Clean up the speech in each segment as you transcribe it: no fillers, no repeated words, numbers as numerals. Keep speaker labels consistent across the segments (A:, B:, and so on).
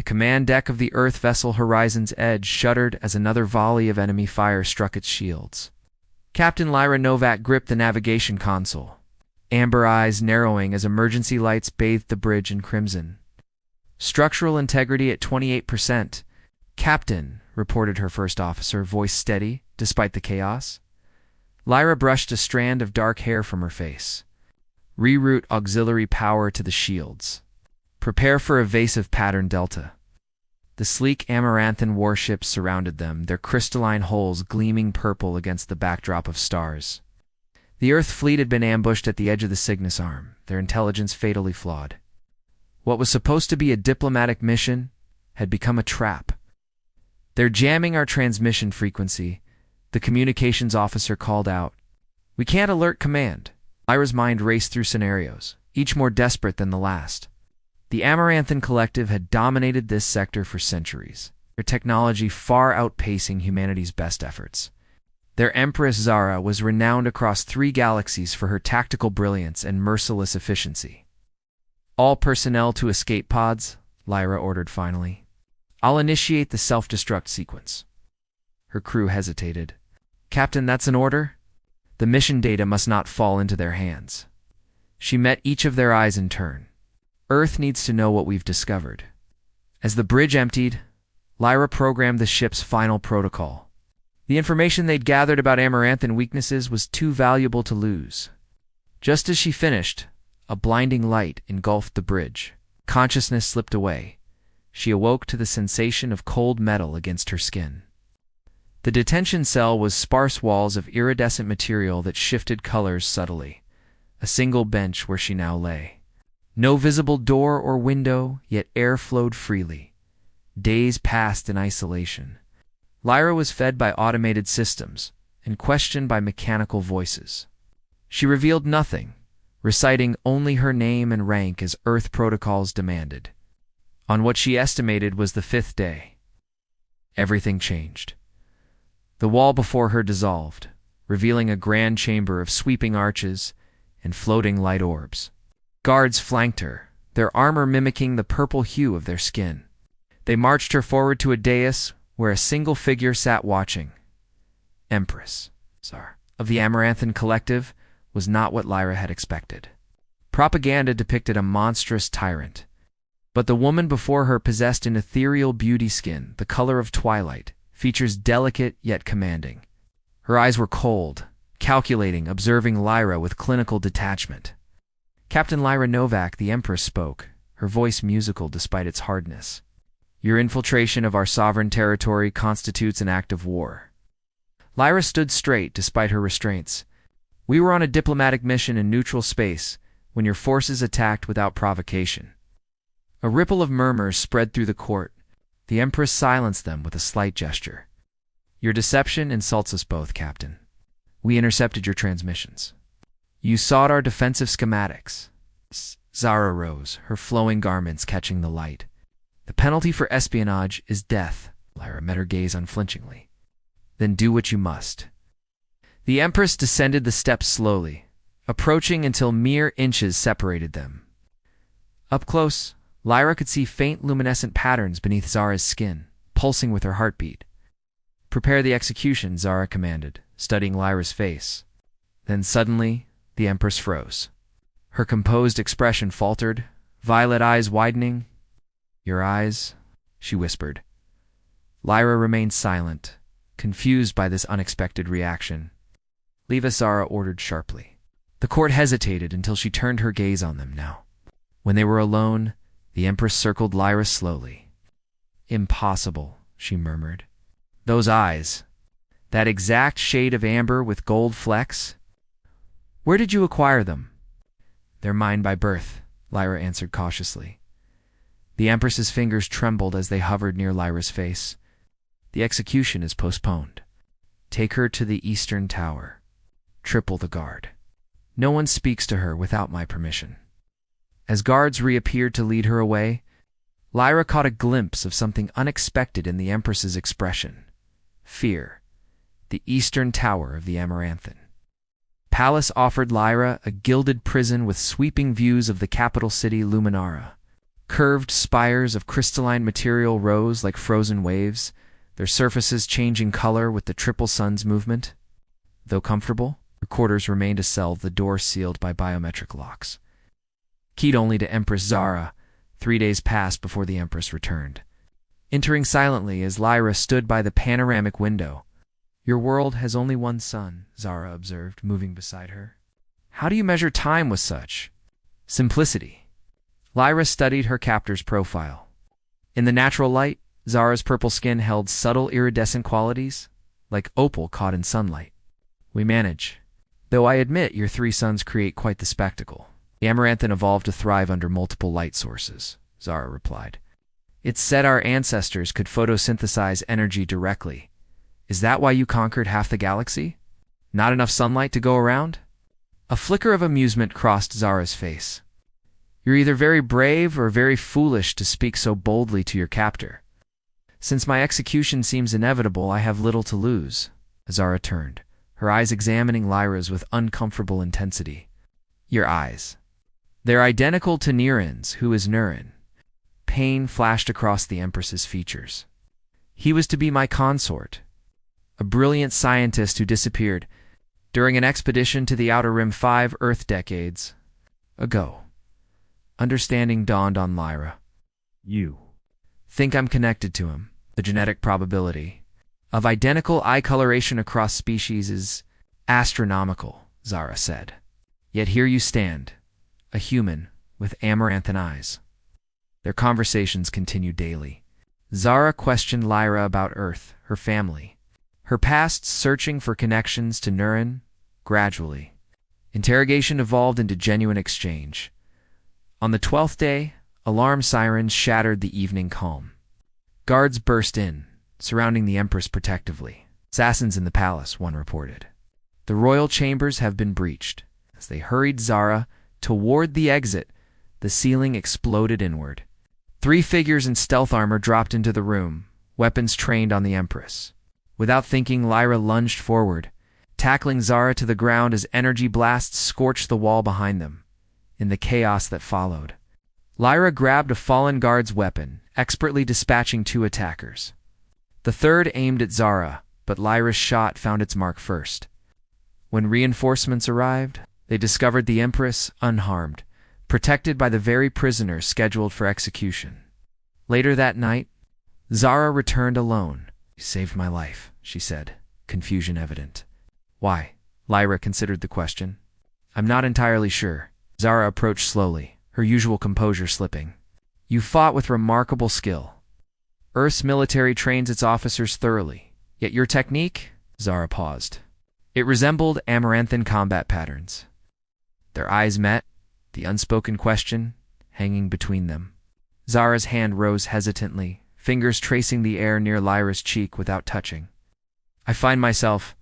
A: command deck of the Earth vessel Horizon's Edge shuddered as another volley of enemy fire struck its shields. Captain Lyra Novak gripped the navigation console, amber eyes narrowing as emergency lights bathed the bridge in crimson. Structural integrity at 28%. Captain, reported her first officer, voice steady, despite the chaos. Lyra brushed a strand of dark hair from her face. Reroute auxiliary power to the shields. Prepare for evasive pattern delta. The sleek amaranthan warships surrounded them, their crystalline hulls gleaming purple against the backdrop of stars. The Earth fleet had been ambushed at the edge of the Cygnus Arm, their intelligence fatally flawed. What was supposed to be a diplomatic mission had become a trap. "They're jamming our transmission frequency," the communications officer called out. "We can't alert command." Lyra's mind raced through scenarios, each more desperate than the last. The Amaranthan Collective had dominated this sector for centuries, their technology far outpacing humanity's best efforts. Their Empress Zara was renowned across 3 galaxies for her tactical brilliance and merciless efficiency. "All personnel to escape pods," Lyra ordered finally. "I'll initiate the self-destruct sequence." Her crew hesitated. "Captain, that's an order?" The mission data must not fall into their hands. She met each of their eyes in turn. "Earth needs to know what we've discovered." As the bridge emptied, Lyra programmed the ship's final protocol. The information they'd gathered about Amaranthan weaknesses was too valuable to lose. Just as she finished, a blinding light engulfed the bridge. Consciousness slipped away. She awoke to the sensation of cold metal against her skin. The detention cell was sparse walls of iridescent material that shifted colors subtly. A single bench where she now lay. No visible door or window, yet air flowed freely. Days passed in isolation. Lyra was fed by automated systems and questioned by mechanical voices. She revealed nothing, reciting only her name and rank as Earth protocols demanded. On what she estimated was the 5th day, everything changed. The wall before her dissolved, revealing a grand chamber of sweeping arches and floating light orbs. Guards flanked her, their armor mimicking the purple hue of their skin. They marched her forward to a dais where a single figure sat watching. Empress Zara of the Amaranthan Collective was not what Lyra had expected. Propaganda depicted a monstrous tyrant, but the woman before her possessed an ethereal beauty, skin the color of twilight, features delicate yet commanding. Her eyes were cold, calculating, observing Lyra with clinical detachment. Captain Lyra Novak, the Empress, spoke, her voice musical despite its hardness. "Your infiltration of our sovereign territory constitutes an act of war." Lyra stood straight despite her restraints. "We were on a diplomatic mission in neutral space when your forces attacked without provocation." A ripple of murmurs spread through the court. The Empress silenced them with a slight gesture. "Your deception insults us both, Captain. We intercepted your transmissions. You sought our defensive schematics." Zara rose, her flowing garments catching the light. "The penalty for espionage is death." Lyra met her gaze unflinchingly. "Then do what you must." The Empress descended the steps slowly, approaching until mere inches separated them. Up close, Lyra could see faint luminescent patterns beneath Zara's skin, pulsing with her heartbeat. "Prepare the execution," Zara commanded, studying Lyra's face. Then suddenly, the Empress froze. Her composed expression faltered, violet eyes widening. "Your eyes," she whispered. Lyra remained silent, confused by this unexpected reaction. "Leave us," Zara ordered sharply. The court hesitated until she turned her gaze on them now. When they were alone, the Empress circled Lyra slowly. "Impossible," she murmured. "Those eyes, that exact shade of amber with gold flecks. Where did you acquire them?" "They're mine by birth," Lyra answered cautiously. The Empress's fingers trembled as they hovered near Lyra's face. "The execution is postponed. Take her to the Eastern Tower. Triple the guard. No one speaks to her without my permission." As guards reappeared to lead her away, Lyra caught a glimpse of something unexpected in the Empress's expression. Fear. The Eastern Tower of the Amaranthan. Palace offered Lyra a gilded prison with sweeping views of the capital city Luminara. Curved spires of crystalline material rose like frozen waves, their surfaces changing color with the triple sun's movement. Though comfortable, her quarters remained a cell, the door sealed by biometric locks. Keyed only to Empress Zara, 3 days passed before the Empress returned. Entering silently as Lyra stood by the panoramic window. "Your world has only one sun," Zara observed, moving beside her. "How do you measure time with such simplicity?" Lyra studied her captor's profile. In the natural light, Zara's purple skin held subtle iridescent qualities, like opal caught in sunlight. "We manage. Though I admit your 3 suns create quite the spectacle." "The Amaranthan evolved to thrive under multiple light sources," Zara replied. "It's said our ancestors could photosynthesize energy directly. Is that why you conquered half the galaxy? Not enough sunlight to go around?" A flicker of amusement crossed Zara's face. "You're either very brave or very foolish to speak so boldly to your captor. Since my execution seems inevitable, I have little to lose." Zara turned, her eyes examining Lyra's with uncomfortable intensity. "Your eyes. They're identical to Niren's, who is Nuren." Pain flashed across the Empress's features. "He was to be my consort, a brilliant scientist who disappeared during an expedition to the Outer Rim 5 Earth decades ago." Understanding dawned on Lyra. "You think I'm connected to him? The genetic probability of identical eye coloration across species is astronomical," Zara said. "Yet here you stand, a human with Amaranthan eyes." Their conversations continued daily. Zara questioned Lyra about Earth, her family, her past, searching for connections to Nuren. Gradually, interrogation evolved into genuine exchange. On the 12th day, alarm sirens shattered the evening calm. Guards burst in, surrounding the Empress protectively. "Assassins in the palace," one reported. "The royal chambers have been breached." As they hurried Zara toward the exit, the ceiling exploded inward. 3 figures in stealth armor dropped into the room, weapons trained on the Empress. Without thinking, Lyra lunged forward, tackling Zara to the ground as energy blasts scorched the wall behind them. In the chaos that followed, Lyra grabbed a fallen guard's weapon, expertly dispatching 2 attackers. The third aimed at Zara, but Lyra's shot found its mark first. When reinforcements arrived, they discovered the Empress unharmed, protected by the very prisoners scheduled for execution. Later that night, Zara returned alone. "You saved my life," she said, confusion evident. "Why?" Lyra considered the question. "I'm not entirely sure." Zara approached slowly, her usual composure slipping. "You fought with remarkable skill. Earth's military trains its officers thoroughly. Yet your technique?" Zara paused. "It resembled Amaranthan combat patterns." Their eyes met, the unspoken question hanging between them. Zara's hand rose hesitantly, fingers tracing the air near Lyra's cheek without touching. "I find myself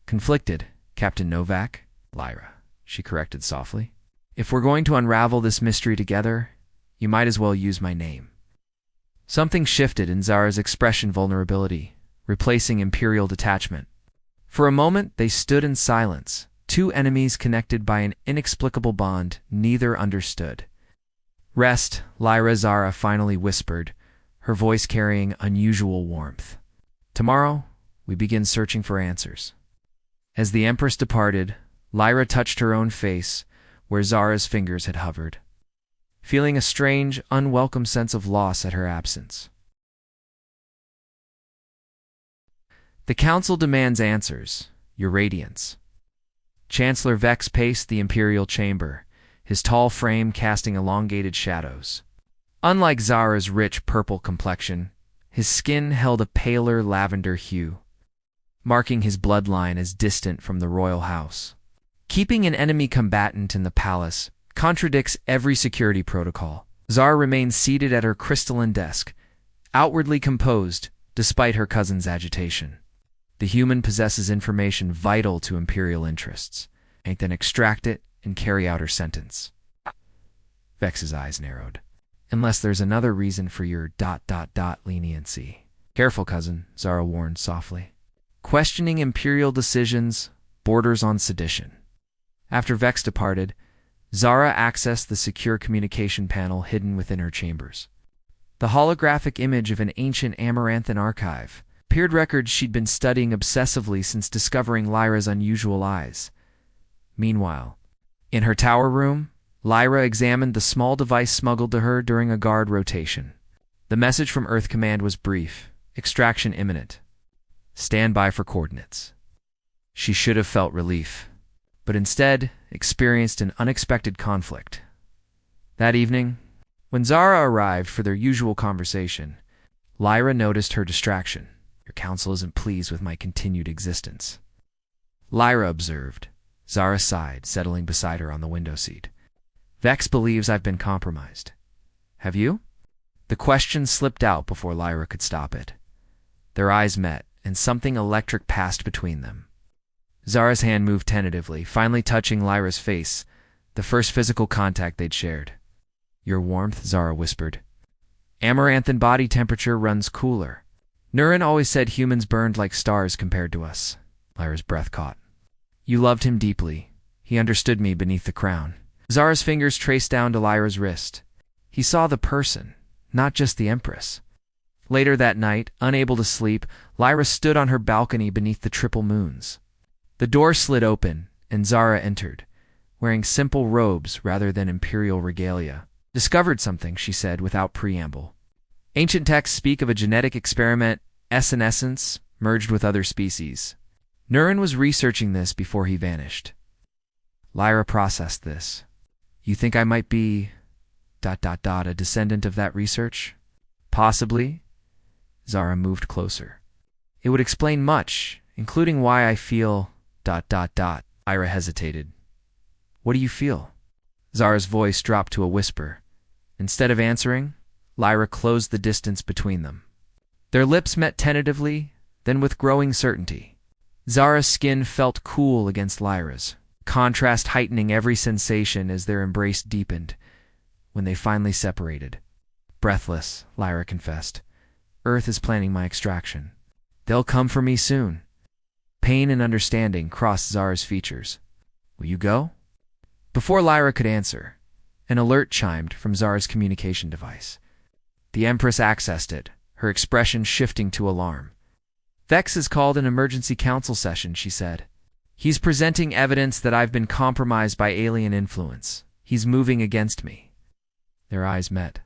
A: conflicted, Captain Novak." "Lyra," she corrected softly. "If we're going to unravel this mystery together, you might as well use my name." Something shifted in Zara's expression, vulnerability, replacing imperial detachment. For a moment, they stood in silence, 2 enemies connected by an inexplicable bond neither understood. "Rest," Lyra Zara finally whispered, her voice carrying unusual warmth. "Tomorrow, we begin searching for answers." As the Empress departed, Lyra touched her own face, where Zara's fingers had hovered, feeling a strange, unwelcome sense of loss at her absence. "The Council demands answers, Your Radiance." Chancellor Vex paced the Imperial chamber, his tall frame casting elongated shadows. Unlike Zara's rich purple complexion, his skin held a paler lavender hue, marking his bloodline as distant from the royal house. Keeping an enemy combatant in the palace contradicts every security protocol. Zara remained seated at her crystalline desk, outwardly composed despite her cousin's agitation. The human possesses information vital to imperial interests, and then extract it and carry out her sentence. Vex's eyes narrowed. "Unless there's another reason for your ... leniency." "Careful, cousin," Zara warned softly. "Questioning imperial decisions borders on sedition." After Vex departed, Zara accessed the secure communication panel hidden within her chambers. The holographic image of an ancient Amaranthan archive appeared records she'd been studying obsessively since discovering Lyra's unusual eyes. Meanwhile, in her tower room, Lyra examined the small device smuggled to her during a guard rotation. The message from Earth Command was brief: extraction imminent. Stand by for coordinates. She should have felt relief, but instead experienced an unexpected conflict. That evening, when Zara arrived for their usual conversation, Lyra noticed her distraction. Your council isn't pleased with my continued existence, Lyra observed. Zara sighed, settling beside her on the window seat. Vex believes I've been compromised. Have you? The question slipped out before Lyra could stop it. Their eyes met, and something electric passed between them. Zara's hand moved tentatively, finally touching Lyra's face, the first physical contact they'd shared. Your warmth, Zara whispered. Amaranthan body temperature runs cooler. Nurin always said humans burned like stars compared to us. Lyra's breath caught. You loved him deeply. He understood me beneath the crown. Zara's fingers traced down to Lyra's wrist. He saw the person, not just the Empress. Later that night, unable to sleep, Lyra stood on her balcony beneath the triple moons. The door slid open, and Zara entered, wearing simple robes rather than imperial regalia. Discovered something, she said without preamble. Ancient texts speak of a genetic experiment, essence, merged with other species. Nurin was researching this before he vanished. Lyra processed this. You think I might be... a descendant of that research? Possibly. Zara moved closer. It would explain much, including why I feel... Lyra hesitated. What do you feel? Zara's voice dropped to a whisper. Instead of answering, Lyra closed the distance between them. Their lips met tentatively, then with growing certainty. Zara's skin felt cool against Lyra's, contrast heightening every sensation as their embrace deepened. When they finally separated. Breathless, Lyra confessed. Earth is planning my extraction. They'll come for me soon. Pain and understanding crossed Zara's features. Will you go? Before Lyra could answer, an alert chimed from Zara's communication device. The Empress accessed it, her expression shifting to alarm. Vex has called an emergency council session, she said. He's presenting evidence that I've been compromised by alien influence. He's moving against me. Their eyes met.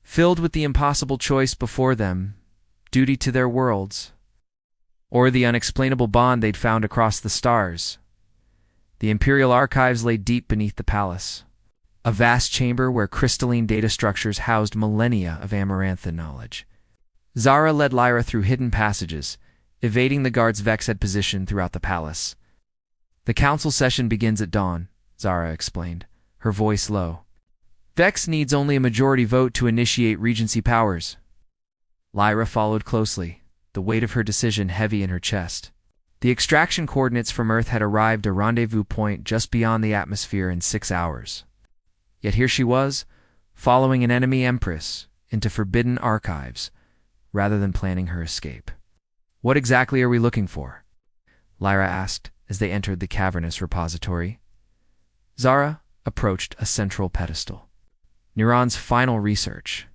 A: Filled with the impossible choice before them, duty to their worlds, or the unexplainable bond they'd found across the stars. The Imperial archives lay deep beneath the palace, a vast chamber where crystalline data structures housed millennia of Amaranthan knowledge. Zara led Lyra through hidden passages, evading the guards Vex had positioned throughout the palace. The council session begins at dawn, Zara explained, her voice low. Vex needs only a majority vote to initiate Regency powers. Lyra followed closely, the weight of her decision heavy in her chest. The extraction coordinates from Earth had arrived at a rendezvous point just beyond the atmosphere in 6 hours. Yet here she was, following an enemy Empress into forbidden archives, rather than planning her escape. What exactly are we looking for? Lyra asked as they entered the cavernous repository. Zara approached a central pedestal. Neuron's final research.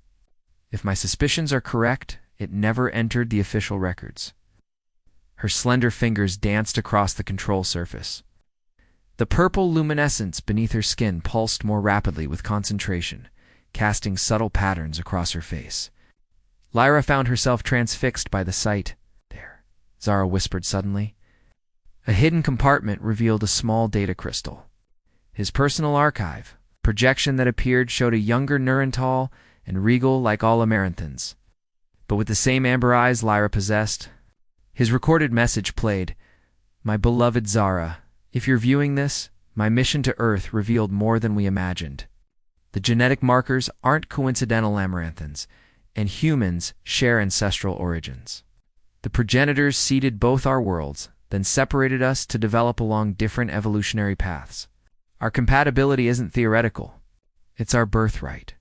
A: If my suspicions are correct, it never entered the official records. Her slender fingers danced across the control surface. The purple luminescence beneath her skin pulsed more rapidly with concentration, casting subtle patterns across her face. Lyra found herself transfixed by the sight. There, Zara whispered suddenly. A hidden compartment revealed a small data crystal. His personal archive, projection that appeared showed a younger Nurental and regal like all Amaranthans. But with the same amber eyes Lyra possessed, his recorded message played, My beloved Zara, if you're viewing this, my mission to Earth revealed more than we imagined. The genetic markers aren't coincidental Amaranthans, and humans share ancestral origins. The progenitors seeded both our worlds, then separated us to develop along different evolutionary paths. Our compatibility isn't theoretical. It's our birthright.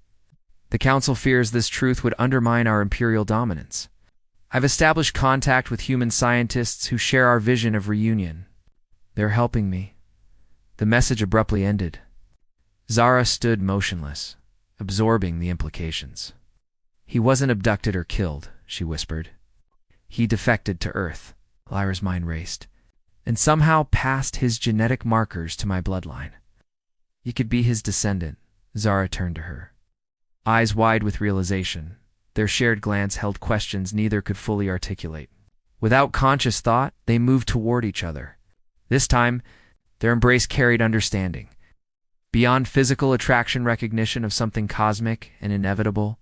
A: The Council fears this truth would undermine our imperial dominance. I've established contact with human scientists who share our vision of reunion. They're helping me. The message abruptly ended. Zara stood motionless, absorbing the implications. He wasn't abducted or killed, she whispered. He defected to Earth, Lyra's mind raced, and somehow passed his genetic markers to my bloodline. You could be his descendant. Zara turned to her, eyes wide with realization. Their shared glance held questions neither could fully articulate. Without conscious thought, they moved toward each other. This time, their embrace carried understanding. Beyond physical attraction, recognition of something cosmic and inevitable,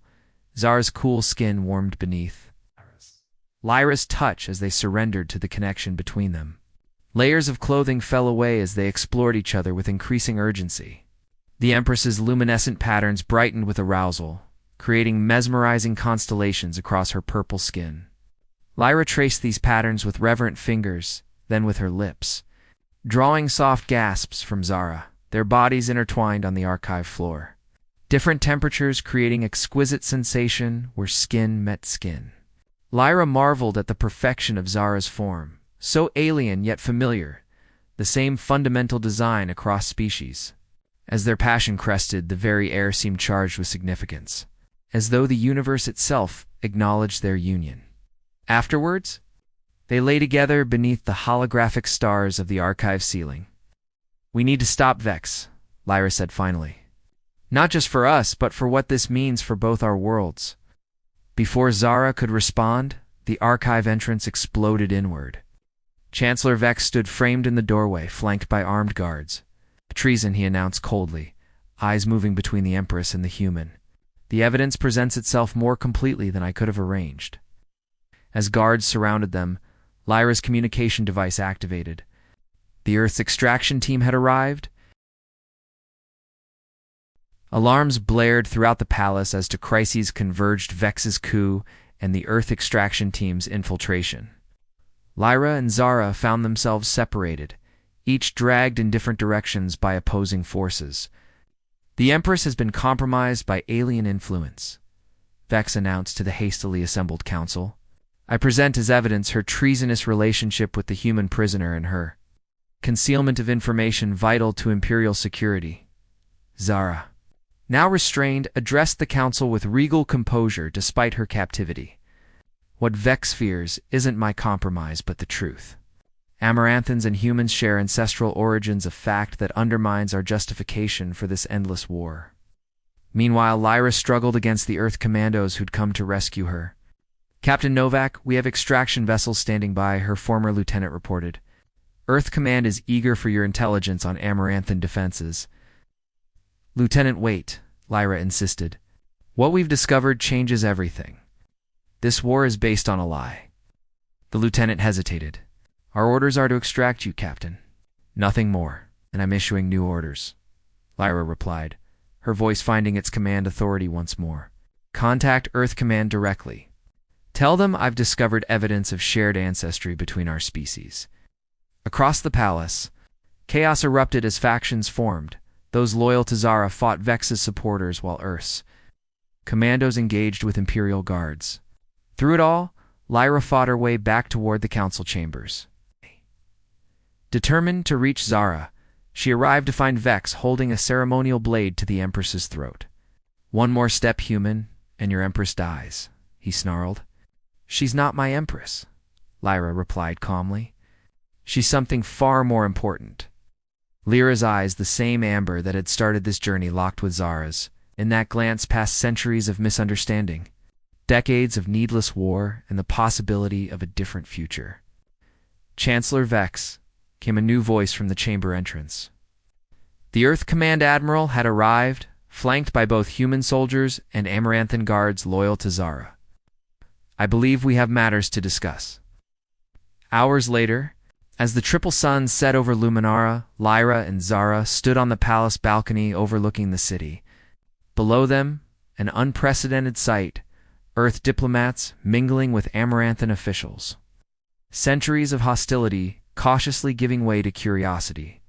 A: Zara's cool skin warmed beneath Lyra's touch as they surrendered to the connection between them. Layers of clothing fell away as they explored each other with increasing urgency. The Empress's luminescent patterns brightened with arousal, creating mesmerizing constellations across her purple skin. Lyra traced these patterns with reverent fingers, then with her lips, drawing soft gasps from Zara, their bodies intertwined on the archive floor. Different temperatures creating exquisite sensation where skin met skin. Lyra marveled at the perfection of Zara's form, so alien yet familiar, the same fundamental design across species. As their passion crested, the very air seemed charged with significance, as though the universe itself acknowledged their union. Afterwards, they lay together beneath the holographic stars of the archive ceiling. "We need to stop Vex," Lyra said finally. "Not just for us, but for what this means for both our worlds." Before Zara could respond, the archive entrance exploded inward. Chancellor Vex stood framed in the doorway, flanked by armed guards. "Treason," he announced coldly, eyes moving between the Empress and the human. "The evidence presents itself more completely than I could have arranged." As guards surrounded them, Lyra's communication device activated. The Earth's extraction team had arrived. Alarms blared throughout the palace as to crises converged: Vex's coup and the Earth extraction team's infiltration. Lyra and Zara found themselves separated, each dragged in different directions by opposing forces. "The Empress has been compromised by alien influence," Vex announced to the hastily assembled council. "I present as evidence her treasonous relationship with the human prisoner and her concealment of information vital to imperial security." Zara, now restrained, addressed the council with regal composure despite her captivity. "What Vex fears isn't my compromise but the truth. Amaranthans and humans share ancestral origins, a fact that undermines our justification for this endless war." Meanwhile, Lyra struggled against the Earth commandos who'd come to rescue her. "Captain Novak, we have extraction vessels standing by," her former lieutenant reported. "Earth Command is eager for your intelligence on Amaranthan defenses." "Lieutenant, wait," Lyra insisted. "What we've discovered changes everything. This war is based on a lie." The lieutenant hesitated. "Our orders are to extract you, Captain. Nothing more, and I'm issuing new orders," Lyra replied, her voice finding its command authority once more. "Contact Earth Command directly. Tell them I've discovered evidence of shared ancestry between our species." Across the palace, chaos erupted as factions formed. Those loyal to Zara fought Vex's supporters while Earth's commandos engaged with Imperial guards. Through it all, Lyra fought her way back toward the council chambers. Determined to reach Zara, she arrived to find Vex holding a ceremonial blade to the Empress's throat. "One more step, human, and your Empress dies," he snarled. "She's not my Empress," Lyra replied calmly. "She's something far more important." Lyra's eyes, the same amber that had started this journey, locked with Zara's. In that glance past centuries of misunderstanding, decades of needless war, and the possibility of a different future. "Chancellor Vex," came a new voice from the chamber entrance. The Earth Command Admiral had arrived, flanked by both human soldiers and Amaranthan guards loyal to Zara. "I believe we have matters to discuss." Hours later, as the triple sun set over Luminara, Lyra and Zara stood on the palace balcony overlooking the city. Below them, an unprecedented sight: Earth diplomats mingling with Amaranthan officials. Centuries of hostility cautiously giving way to curiosity.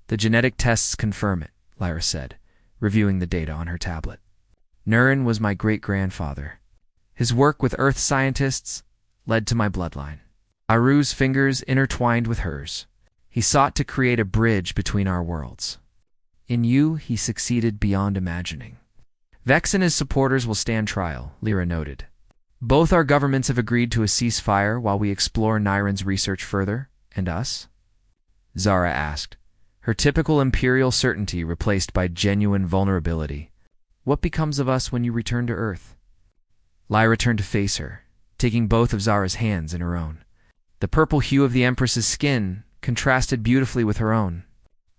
A: "The genetic tests confirm it," Lyra said, reviewing the data on her tablet. "Nurin was my great-grandfather. His work with Earth scientists led to my bloodline. Aru's fingers intertwined with hers. He sought to create a bridge between our worlds." In you, he succeeded beyond imagining. Vex and his supporters will stand trial, Lyra noted. Both our governments have agreed to a ceasefire while we explore Nyron's research further, and us? Zara asked, her typical imperial certainty replaced by genuine vulnerability. What becomes of us when you return to Earth? Lyra turned to face her, taking both of Zara's hands in her own. The purple hue of the Empress's skin contrasted beautifully with her own.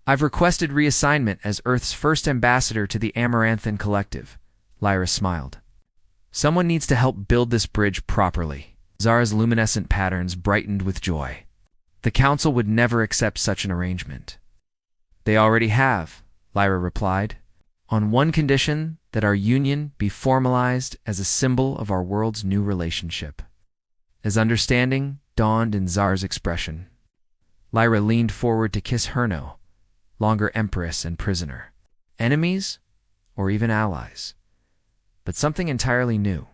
A: I've requested reassignment as Earth's first ambassador to the Amaranthan Collective, Lyra smiled. Someone needs to help build this bridge properly. Zara's luminescent patterns brightened with joy. The Council would never accept such an arrangement. They already have, Lyra replied, on one condition, that our union be formalized as a symbol of our world's new relationship. As understanding dawned in Zara's expression, Lyra leaned forward to kiss Herno, longer empress and prisoner. Enemies, or even allies. But something entirely new.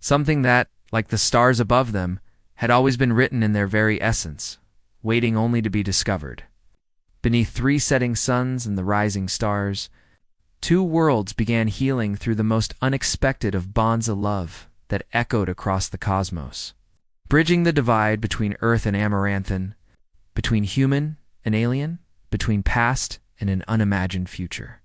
A: Something that, like the stars above them, had always been written in their very essence, waiting only to be discovered. Beneath 3 setting suns and the rising stars, 2 worlds began healing through the most unexpected of bonds of love that echoed across the cosmos, bridging the divide between Earth and Amaranthan, between human and alien, between past and an unimagined future.